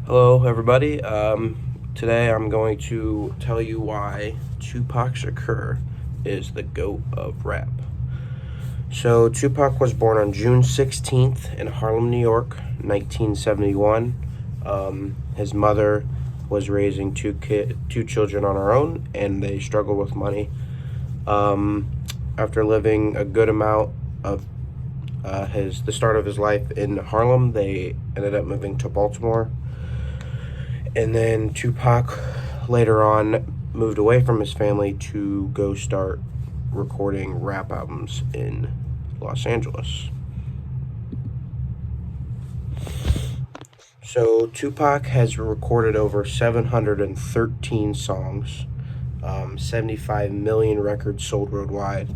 Hello, everybody. Today I'm going to tell you why Tupac Shakur is the GOAT of rap. So, Tupac was born on June 16th in Harlem, New York, 1971. His mother was raising two children on her own, and they struggled with money. After living a good amount of the start of his life in Harlem, they ended up moving to Baltimore. And then Tupac later on moved away from his family to go start recording rap albums in Los Angeles. So Tupac has recorded over 713 songs, 75 million records sold worldwide,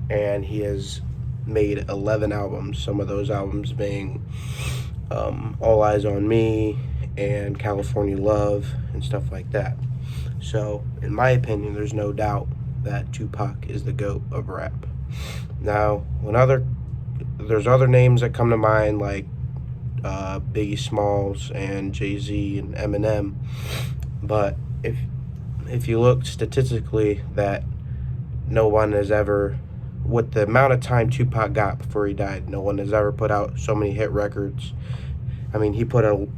and he has made 11 albums, some of those albums being All Eyes on Me and California Love and stuff like that. So, in my opinion, there's no doubt that Tupac is the GOAT of rap. Now, there's other names that come to mind like Biggie Smalls and Jay-Z and Eminem, but if you look statistically, that no one has ever, with the amount of time Tupac got before he died, no one has ever put out so many hit records. I mean, he put out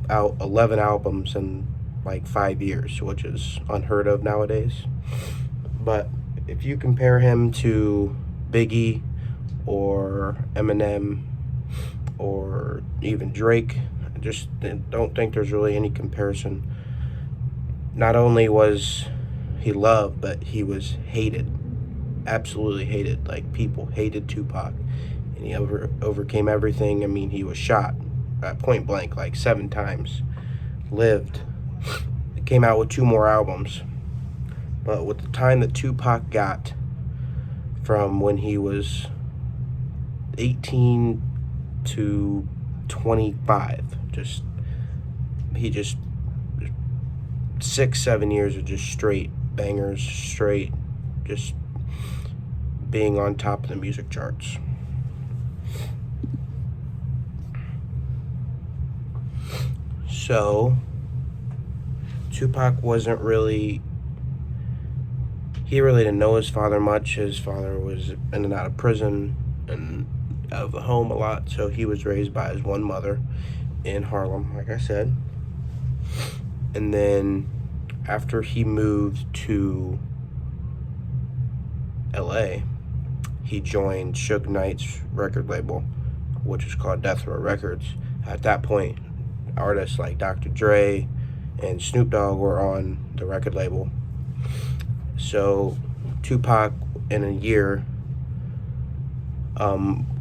11 albums in like 5 years, which is unheard of nowadays. But if you compare him to Biggie or Eminem or even Drake, I just don't think there's really any comparison. Not only was he loved, but he was hated. Absolutely hated. Like, people hated Tupac, and he overcame everything. I mean, he was shot point blank like 7 times, lived, came out with 2 more albums. But with the time that Tupac got from when he was 18 to 25, he just 6-7 years of just straight bangers, straight just being on top of the music charts. So, Tupac he really didn't know his father much. His father was in and out of prison and out of the home a lot, so he was raised by his one mother in Harlem, like I said. And then after he moved to LA, he joined Suge Knight's record label, which is called Death Row Records. At that point, artists like Dr. Dre and Snoop Dogg were on the record label. So Tupac, in a year,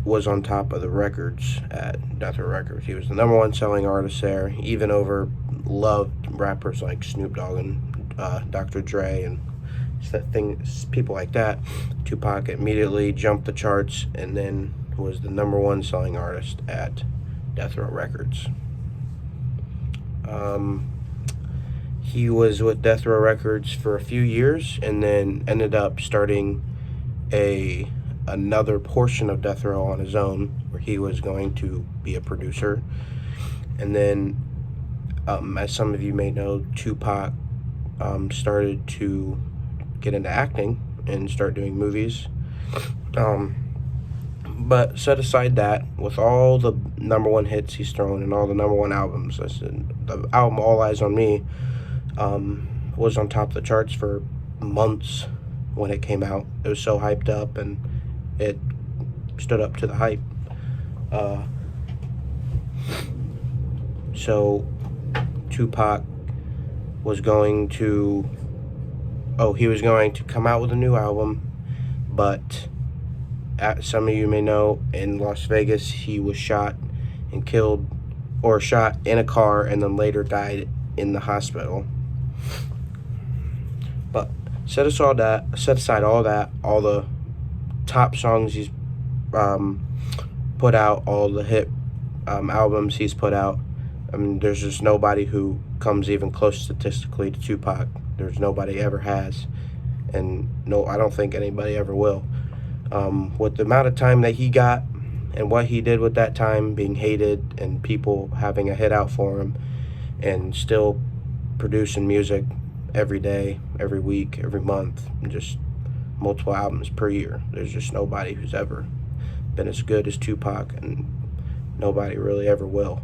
was on top of the records at Death Row Records. He was the number one selling artist there, even over loved rappers like Snoop Dogg and Dr. Dre and people like that. Tupac immediately jumped the charts and then was the number one selling artist at Death Row Records. He was with Death Row Records for a few years and then ended up starting another portion of Death Row on his own, where he was going to be a producer. And then, as some of you may know, Tupac started to get into acting and start doing movies. But set aside that, with all the number one hits he's thrown and all the number one albums, the album All Eyes on Me was on top of the charts for months when it came out. It was so hyped up, and it stood up to the hype. So Tupac was going to come out with a new album, but some of you may know, in Las Vegas, he was shot and killed, or shot in a car and then later died in the hospital. But set aside all that, all the top songs he's put out, all the hit albums he's put out. I mean, there's just nobody who comes even close statistically to Tupac. There's nobody ever has, and no, I don't think anybody ever will. With the amount of time that he got and what he did with that time, being hated and people having a hit out for him, and still producing music every day, every week, every month, and just multiple albums per year. There's just nobody who's ever been as good as Tupac, and nobody really ever will.